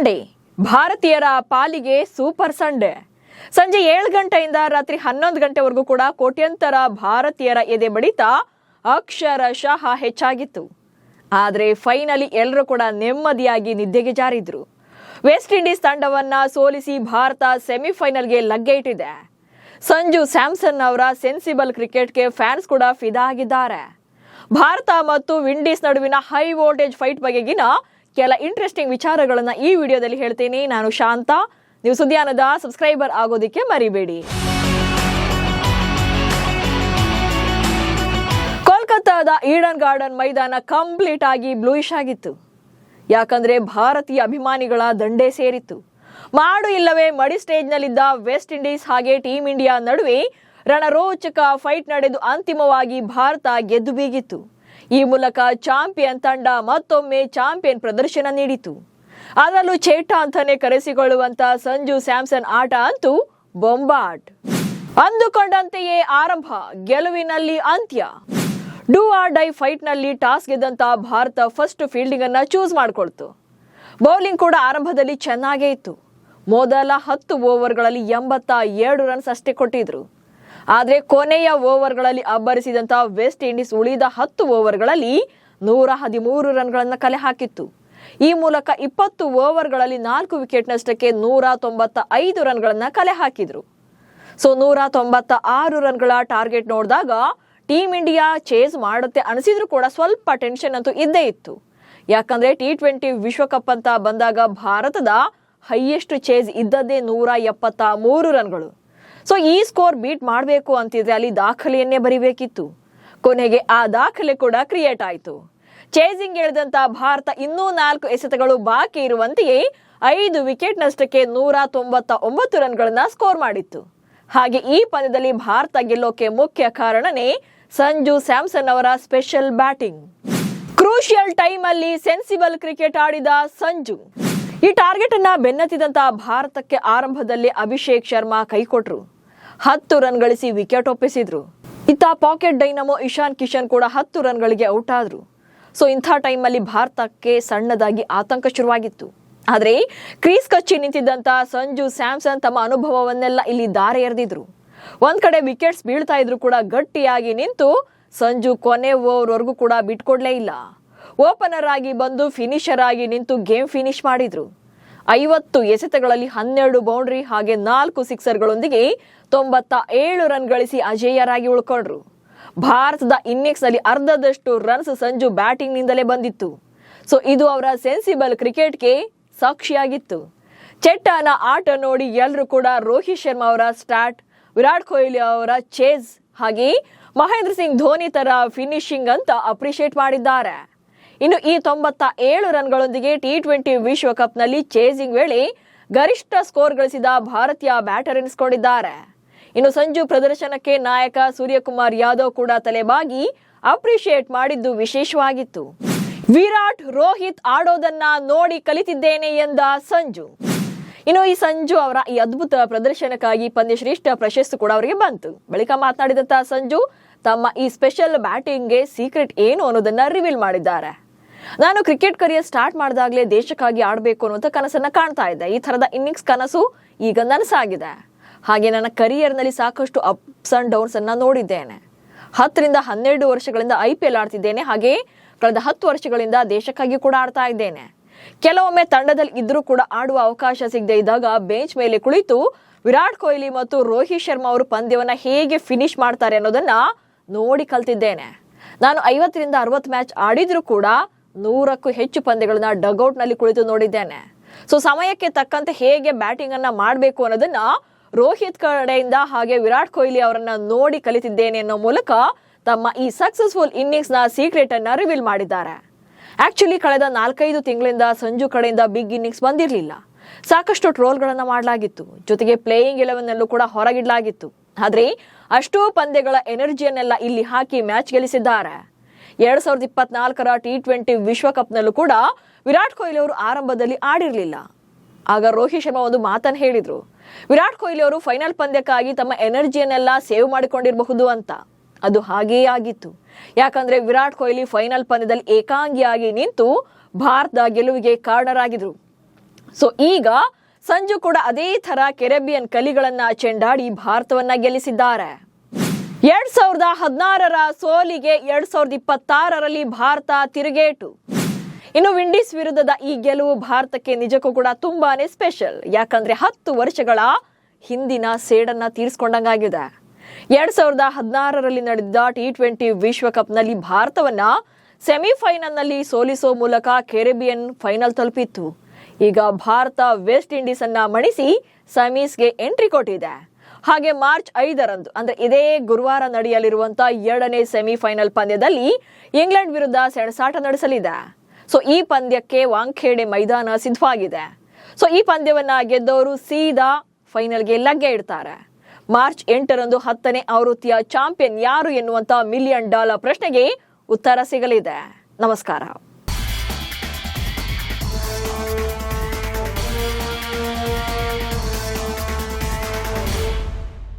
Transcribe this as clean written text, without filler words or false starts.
Sunday ಭಾರತೀಯರ ಪಾಲಿಗೆ super Sunday. ಸಂಜೆ 7 ಗಂಟೆಯಿಂದ ರಾತ್ರಿ 11 ಗಂಟೆವರೆಗೂ ಕೂಡ ಕೋಟ್ಯಂತರ ಭಾರತೀಯರ ಎದೆ ಬಡಿತ ಅಕ್ಷರಶಃ ಹೆಚ್ಚಾಗಿತ್ತು. ಆದರೆ ಫೈನಲಿ ಎಲ್ಲರೂ ಕೂಡ ನೆಮ್ಮದಿಯಾಗಿ ನಿದ್ದೆಗೆ ಜಾರಿದ್ರು. ವೆಸ್ಟ್ ಇಂಡೀಸ್ ತಂಡವನ್ನ ಸೋಲಿಸಿ ಭಾರತ ಸೆಮಿಫೈನಲ್ಗೆ ಲಗ್ಗೆ ಇಟ್ಟಿದೆ. ಸಂಜು ಸ್ಯಾಮ್ಸನ್ ಅವರ ಸೆನ್ಸಿಬಲ್ ಕ್ರಿಕೆಟ್ಗೆ ಫ್ಯಾನ್ಸ್ ಕೂಡ ಫಿದಾ ಆಗಿದ್ದಾರೆ. ಭಾರತ ಮತ್ತು ವಿಂಡೀಸ್ ನಡುವಿನ ಹೈ ವೋಲ್ಟೇಜ್ ಫೈಟ್ ಬಗೆಗಿನ ಕೆಲ ಇಂಟ್ರೆಸ್ಟಿಂಗ್ ವಿಚಾರಗಳನ್ನ ಈ ವಿಡಿಯೋದಲ್ಲಿ ಹೇಳ್ತೀನಿ. ನಾನು ಶಾಂತ. ನೀವು ಸುದ್ದಿಯಾನದ ಸಬ್ಸ್ಕ್ರೈಬರ್ ಆಗೋದಕ್ಕೆ ಮರಿಬೇಡಿ. ಕೋಲ್ಕತ್ತಾದ ಈಡನ್ ಗಾರ್ಡನ್ ಮೈದಾನ ಕಂಪ್ಲೀಟ್ ಆಗಿ ಬ್ಲೂಯಿಶ್ ಆಗಿತ್ತು. ಯಾಕಂದ್ರೆ ಭಾರತೀಯ ಅಭಿಮಾನಿಗಳ ದಂಡೇ ಸೇರಿತ್ತು. ಮಾಡು ಇಲ್ಲವೇ ಮಡಿ ಸ್ಟೇಜ್ನಲ್ಲಿದ್ದ ವೆಸ್ಟ್ ಇಂಡೀಸ್ ಹಾಗೆ ಟೀಮ್ ಇಂಡಿಯಾ ನಡುವೆ ರಣರೋಚಕ ಫೈಟ್ ನಡೆದು ಅಂತಿಮವಾಗಿ ಭಾರತ ಗೆದ್ದು ಬೀಗಿತ್ತು. ಈ ಮೂಲಕ ಚಾಂಪಿಯನ್ ತಂಡ ಮತ್ತೊಮ್ಮೆ ಚಾಂಪಿಯನ್ ಪ್ರದರ್ಶನ ನೀಡಿತು. ಅದರಲ್ಲೂ ಚೇಟಾ ಅಂತಾನೆ ಕರೆಸಿಕೊಳ್ಳುವಂತ ಸಂಜು ಸ್ಯಾಮ್ಸನ್ ಆಟ ಅಂತೂ ಬೊಂಬಾಟ್. ಅಂದುಕೊಂಡಂತೆಯೇ ಆರಂಭ, ಗೆಲುವಿನಲ್ಲಿ ಅಂತ್ಯ. ಡೂ ಆರ್ ಡೈ ಫೈಟ್ ನಲ್ಲಿ ಟಾಸ್ ಗೆದ್ದಂತ ಭಾರತ ಫಸ್ಟ್ ಫೀಲ್ಡಿಂಗ್ ಅನ್ನ ಚೂಸ್ ಮಾಡಿಕೊಳ್ತು. ಬೌಲಿಂಗ್ ಕೂಡ ಆರಂಭದಲ್ಲಿ ಚೆನ್ನಾಗೇ ಇತ್ತು. ಮೊದಲ 10 ಓವರ್ಗಳಲ್ಲಿ 82 ರನ್ಸ್ ಅಷ್ಟೇ ಕೊಟ್ಟಿದ್ರು. ಆದರೆ ಕೊನೆಯ ಓವರ್ಗಳಲ್ಲಿ ಅಬ್ಬರಿಸಿದಂತ ವೆಸ್ಟ್ ಇಂಡೀಸ್ ಉಳಿದ 10 ಓವರ್ಗಳಲ್ಲಿ 113 ರನ್ಗಳನ್ನು ಕಲೆ ಹಾಕಿತ್ತು. ಈ ಮೂಲಕ 20 ಓವರ್ಗಳಲ್ಲಿ 4 ವಿಕೆಟ್ ನಷ್ಟಕ್ಕೆ 195 ರನ್ಗಳನ್ನ ಕಲೆ ಹಾಕಿದ್ರು. 196 ರನ್ಗಳ ಟಾರ್ಗೆಟ್ ನೋಡಿದಾಗ ಟೀಮ್ ಇಂಡಿಯಾ ಚೇಸ್ ಮಾಡುತ್ತೆ ಅನಿಸಿದ್ರು ಕೂಡ ಸ್ವಲ್ಪ ಟೆನ್ಷನ್ ಅಂತೂ ಇದ್ದೇ ಇತ್ತು. ಯಾಕಂದ್ರೆ T20 ವಿಶ್ವಕಪ್ ಅಂತ ಬಂದಾಗ ಭಾರತದ ಹೈಯೆಸ್ಟ್ ಚೇಸ್ ಇದ್ದದ್ದೇ 173 ರನ್ಗಳು. ಈ ಸ್ಕೋರ್ ಬೀಟ್ ಮಾಡಬೇಕು ಅಂತಿದ್ರೆ ಅಲ್ಲಿ ದಾಖಲೆಯನ್ನೇ ಬರಿಬೇಕಿತ್ತು. ಕೊನೆಗೆ ಆ ದಾಖಲೆ ಕೂಡ ಕ್ರಿಯೇಟ್ ಆಯಿತು. ಚೇಸಿಂಗ್ ಎಳೆದಂತ ಭಾರತ ಇನ್ನೂ 4 ಎಸೆತಗಳು ಬಾಕಿ ಇರುವಂತೆಯೇ 5 ವಿಕೆಟ್ ನಷ್ಟಕ್ಕೆ 199 ರನ್ಗಳನ್ನ ಸ್ಕೋರ್ ಮಾಡಿತ್ತು. ಹಾಗೆ ಈ ಪಂದ್ಯದಲ್ಲಿ ಭಾರತ ಗೆಲ್ಲೋಕೆ ಮುಖ್ಯ ಕಾರಣನೇ ಸಂಜು ಸ್ಯಾಮ್ಸನ್ ಅವರ ಸ್ಪೆಷಲ್ ಬ್ಯಾಟಿಂಗ್. ಕ್ರೂಷಿಯಲ್ ಟೈಮ್ ಅಲ್ಲಿ ಸೆನ್ಸಿಬಲ್ ಕ್ರಿಕೆಟ್ ಆಡಿದ ಸಂಜು. ಈ ಟಾರ್ಗೆಟ್ ಅನ್ನ ಬೆನ್ನತ್ತಿದಂತ ಭಾರತಕ್ಕೆ ಆರಂಭದಲ್ಲಿ ಅಭಿಷೇಕ್ ಶರ್ಮಾ ಕೈಕೊಟ್ರು. 10 ರನ್ ಗಳಿಸಿ ವಿಕೆಟ್ ಒಪ್ಪಿಸಿದ್ರು. ಇತ್ತ ಪಾಕೆಟ್ ಡೈನಮೋ ಇಶಾನ್ ಕಿಶನ್ ಕೂಡ 10 ರನ್ಗಳಿಗೆ ಔಟ್ ಆದ್ರು. ಇಂಥ ಟೈಮ್ ಅಲ್ಲಿ ಭಾರತಕ್ಕೆ ಸಣ್ಣದಾಗಿ ಆತಂಕ ಶುರುವಾಗಿತ್ತು. ಆದ್ರೆ ಕ್ರೀಸ್ ಕಚ್ಚಿ ನಿಂತಿದ್ದಂತ ಸಂಜು ಸ್ಯಾಮ್ಸನ್ ತಮ್ಮ ಅನುಭವವನ್ನೆಲ್ಲ ಇಲ್ಲಿ ದಾರೆ ಎರೆದಿದ್ರು. ಒಂದ್ ಕಡೆ ವಿಕೆಟ್ಸ್ ಬೀಳ್ತಾ ಇದ್ರು ಕೂಡ ಗಟ್ಟಿಯಾಗಿ ನಿಂತು ಸಂಜು ಕೊನೆ ಓವರ್ವರೆಗೂ ಕೂಡ ಬಿಟ್ಕೊಡ್ಲೇ ಇಲ್ಲ. ಓಪನರ್ ಆಗಿ ಬಂದು ಫಿನಿಷರ್ ಆಗಿ ನಿಂತು ಗೇಮ್ ಫಿನಿಶ್ ಮಾಡಿದ್ರು. 50 ಎಸೆತಗಳಲ್ಲಿ 12 ಬೌಂಡ್ರಿ ಹಾಗೆ 4 ಸಿಕ್ಸರ್ಗಳೊಂದಿಗೆ 97 ರನ್ ಗಳಿಸಿ ಅಜೇಯರಾಗಿ ಉಳ್ಕೊಂಡ್ರು. ಭಾರತದ ಇನ್ನಿಂಗ್ಸ್ ನಲ್ಲಿ ಅರ್ಧದಷ್ಟು ರನ್ಸ್ ಸಂಜು ಬ್ಯಾಟಿಂಗ್ ನಿಂದಲೇ ಬಂದಿತ್ತು. ಇದು ಅವರ ಸೆನ್ಸಿಬಲ್ ಕ್ರಿಕೆಟ್ಗೆ ಸಾಕ್ಷಿಯಾಗಿತ್ತು. ಚೆಟ್ಟಾನ ಆಟ ನೋಡಿ ಎಲ್ಲರೂ ಕೂಡ ರೋಹಿತ್ ಶರ್ಮಾ ಅವರ ಸ್ಟಾರ್ಟ್, ವಿರಾಟ್ ಕೊಹ್ಲಿ ಅವರ ಚೇಸ್ ಹಾಗೆ ಮಹೇಂದ್ರ ಸಿಂಗ್ ಧೋನಿ ತರ ಫಿನಿಶಿಂಗ್ ಅಂತ ಅಪ್ರಿಶಿಯೇಟ್ ಮಾಡಿದ್ದಾರೆ. ಇನ್ನು ಈ 97 ರನ್ಗಳೊಂದಿಗೆ T20 ವಿಶ್ವಕಪ್ ನಲ್ಲಿ ಚೇಸಿಂಗ್ ವೇಳೆ ಗರಿಷ್ಠ ಸ್ಕೋರ್ ಗಳಿಸಿದ ಭಾರತೀಯ ಬ್ಯಾಟರ್ ಎನಿಸಿಕೊಂಡಿದ್ದಾರೆ. ಇನ್ನು ಸಂಜು ಪ್ರದರ್ಶನಕ್ಕೆ ನಾಯಕ ಸೂರ್ಯಕುಮಾರ್ ಯಾದವ್ ಕೂಡ ತಲೆಬಾಗಿ ಅಪ್ರಿಶಿಯೇಟ್ ಮಾಡಿದ್ದು ವಿಶೇಷವಾಗಿತ್ತು. ವಿರಾಟ್, ರೋಹಿತ್ ಆಡೋದನ್ನ ನೋಡಿ ಕಲಿತಿದ್ದೇನೆ ಎಂದ ಸಂಜು. ಇನ್ನು ಈ ಸಂಜು ಅವರ ಈ ಅದ್ಭುತ ಪ್ರದರ್ಶನಕ್ಕಾಗಿ ಪಂದ್ಯಶ್ರೇಷ್ಠ ಪ್ರಶಸ್ತಿ ಕೂಡ ಅವರಿಗೆ ಬಂತು. ಬಳಿಕ ಮಾತನಾಡಿದಂತ ಸಂಜು ತಮ್ಮ ಈ ಸ್ಪೆಷಲ್ ಬ್ಯಾಟಿಂಗ್ಗೆ ಸೀಕ್ರೆಟ್ ಏನು ಅನ್ನೋದನ್ನ ರಿವೀಲ್ ಮಾಡಿದ್ದಾರೆ. ನಾನು ಕ್ರಿಕೆಟ್ ಕರಿಯರ್ ಸ್ಟಾರ್ಟ್ ಮಾಡಿದಾಗಲೇ ದೇಶಕ್ಕಾಗಿ ಆಡಬೇಕು ಅನ್ನುವಂಥ ಕನಸನ್ನ ಕಾಣ್ತಾ ಇದ್ದೆ. ಈ ತರದ ಇನ್ನಿಂಗ್ಸ್ ಕನಸು ಈಗ ನನಸಾಗಿದೆ. ಹಾಗೆ ನನ್ನ ಕರಿಯರ್ ನಲ್ಲಿ ಸಾಕಷ್ಟು ಅಪ್ಸ್ ಅಂಡ್ ಡೌನ್ಸ್ ಅನ್ನ ನೋಡಿದ್ದೇನೆ. 10 ರಿಂದ 12 ವರ್ಷಗಳಿಂದ IPL ಆಡ್ತಿದ್ದೇನೆ. ಹಾಗೆ ಕಳೆದ 10 ವರ್ಷಗಳಿಂದ ದೇಶಕ್ಕಾಗಿ ಕೂಡ ಆಡ್ತಾ ಇದ್ದೇನೆ. ಕೆಲವೊಮ್ಮೆ ತಂಡದಲ್ಲಿ ಇದ್ರೂ ಕೂಡ ಆಡುವ ಅವಕಾಶ ಸಿಗದೆ ಇದ್ದಾಗ ಬೆಂಚ್ ಮೇಲೆ ಕುಳಿತು ವಿರಾಟ್ ಕೊಹ್ಲಿ ಮತ್ತು ರೋಹಿತ್ ಶರ್ಮಾ ಅವರು ಪಂದ್ಯವನ್ನ ಹೇಗೆ ಫಿನಿಶ್ ಮಾಡ್ತಾರೆ ಅನ್ನೋದನ್ನ ನೋಡಿ ಕಲ್ತಿದ್ದೇನೆ. ನಾನು 50 ರಿಂದ 60 ಮ್ಯಾಚ್ ಆಡಿದ್ರು ಕೂಡ 100ಕ್ಕೂ ಹೆಚ್ಚು ಪಂದ್ಯಗಳನ್ನ ಡಗ್ಔಟ್ ನಲ್ಲಿ ಕುಳಿತು ನೋಡಿದ್ದೇನೆ. ಸಮಯಕ್ಕೆ ತಕ್ಕಂತೆ ಹೇಗೆ ಬ್ಯಾಟಿಂಗ್ ಅನ್ನ ಮಾಡಬೇಕು ಅನ್ನೋದನ್ನ ರೋಹಿತ್ ಕಡೆಯಿಂದ ಹಾಗೆ ವಿರಾಟ್ ಕೊಹ್ಲಿ ಅವರನ್ನ ನೋಡಿ ಕಲಿತಿದ್ದೇನೆ ಅನ್ನೋ ಮೂಲಕ ತಮ್ಮ ಈ ಸಕ್ಸಸ್ಫುಲ್ ಇನ್ನಿಂಗ್ಸ್ ನ ಸೀಕ್ರೆಟ್ ಅನ್ನ ರಿವೀಲ್ ಮಾಡಿದ್ದಾರೆ. ಆಕ್ಚುಲಿ ಕಳೆದ 4-5 ತಿಂಗಳಿಂದ ಸಂಜು ಕಡೆಯಿಂದ ಬಿಗ್ ಇನ್ನಿಂಗ್ಸ್ ಬಂದಿರಲಿಲ್ಲ. ಸಾಕಷ್ಟು ಟ್ರೋಲ್ಗಳನ್ನ ಮಾಡಲಾಗಿತ್ತು. ಜೊತೆಗೆ ಪ್ಲೇಯಿಂಗ್ 11 ನಲ್ಲೂ ಕೂಡ ಹೊರಗಿಡಲಾಗಿತ್ತು. ಆದ್ರೆ ಅಷ್ಟೋ ಪಂದ್ಯಗಳ ಎನರ್ಜಿಯನ್ನೆಲ್ಲ ಇಲ್ಲಿ ಹಾಕಿ ಮ್ಯಾಚ್ ಗೆಲ್ಲಿಸಿದ್ದಾರೆ. 2024ರ T20 ವಿಶ್ವಕಪ್ ನಲ್ಲೂ ಕೂಡ ವಿರಾಟ್ ಕೊಹ್ಲಿ ಅವರು ಆರಂಭದಲ್ಲಿ ಆಡಿರಲಿಲ್ಲ. ಆಗ ರೋಹಿತ್ ಶರ್ಮಾ ಒಂದು ಮಾತನ್ನು ಹೇಳಿದ್ರು, ವಿರಾಟ್ ಕೊಹ್ಲಿ ಅವರು ಫೈನಲ್ ಪಂದ್ಯಕ್ಕಾಗಿ ತಮ್ಮ ಎನರ್ಜಿಯನ್ನೆಲ್ಲ ಸೇವ್ ಮಾಡಿಕೊಂಡಿರಬಹುದು ಅಂತ. ಅದು ಹಾಗೇ ಆಗಿತ್ತು. ಯಾಕಂದ್ರೆ ವಿರಾಟ್ ಕೊಹ್ಲಿ ಫೈನಲ್ ಪಂದ್ಯದಲ್ಲಿ ಏಕಾಂಗಿಯಾಗಿ ನಿಂತು ಭಾರತದ ಗೆಲುವಿಗೆ ಕಾರಣರಾಗಿದ್ರು. ಸೊ ಈಗ ಸಂಜು ಕೂಡ ಅದೇ ತರ ಕೆರೆಬಿಯನ್ ಕಲಿಗಳನ್ನ ಚೆಂಡಾಡಿ ಭಾರತವನ್ನ ಗೆಲ್ಲಿಸಿದ್ದಾರೆ. 2016ರ ಸೋಲಿಗೆ 2026ರಲ್ಲಿ ಭಾರತ ತಿರುಗೇಟು. ಇನ್ನು ವಿಂಡೀಸ್ ವಿರುದ್ಧದ ಈ ಗೆಲುವು ಭಾರತಕ್ಕೆ ನಿಜಕ್ಕೂ ಕೂಡ ತುಂಬಾನೇ ಸ್ಪೆಷಲ್. ಯಾಕಂದ್ರೆ 10 ವರ್ಷಗಳ ಹಿಂದಿನ ಸೇಡನ್ನ ತೀರಿಸಿಕೊಂಡಂಗಾಗಿದೆ. 2016ರಲ್ಲಿ ನಡೆದ T20 ವಿಶ್ವಕಪ್ನಲ್ಲಿ ಭಾರತವನ್ನ ಸೆಮಿಫೈನಲ್ನಲ್ಲಿ ಸೋಲಿಸೋ ಮೂಲಕ ಕೆರೆಬಿಯನ್ ಫೈನಲ್ ತಲುಪಿತ್ತು. ಈಗ ಭಾರತ ವೆಸ್ಟ್ ಇಂಡೀಸ್ ಅನ್ನ ಮಣಿಸಿ ಸೆಮೀಸ್ಗೆ ಎಂಟ್ರಿ ಕೊಟ್ಟಿದೆ. ಹಾಗೆ ಮಾರ್ಚ್ 5ರಂದು ಅಂದ್ರೆ ಇದೇ ಗುರುವಾರ ನಡೆಯಲಿರುವಂತಹ 2ನೇ ಸೆಮಿಫೈನಲ್ ಪಂದ್ಯದಲ್ಲಿ ಇಂಗ್ಲೆಂಡ್ ವಿರುದ್ಧ ಸೆಣಸಾಟ ನಡೆಸಲಿದೆ. ಸೊ ಈ ಪಂದ್ಯಕ್ಕೆ ವಾಂಖೇಡೆ ಮೈದಾನ ಸಿದ್ಧವಾಗಿದೆ. ಸೊ ಈ ಪಂದ್ಯವನ್ನ ಗೆದ್ದವರು ಸೀದಾ ಫೈನಲ್ಗೆ ಲಗ್ಗೆ ಇಡ್ತಾರೆ. ಮಾರ್ಚ್ 8ರಂದು 10ನೇ ಆವೃತ್ತಿಯ ಚಾಂಪಿಯನ್ ಯಾರು ಎನ್ನುವಂತ $1 ಮಿಲಿಯನ್ ಪ್ರಶ್ನೆಗೆ ಉತ್ತರ ಸಿಗಲಿದೆ. ನಮಸ್ಕಾರ.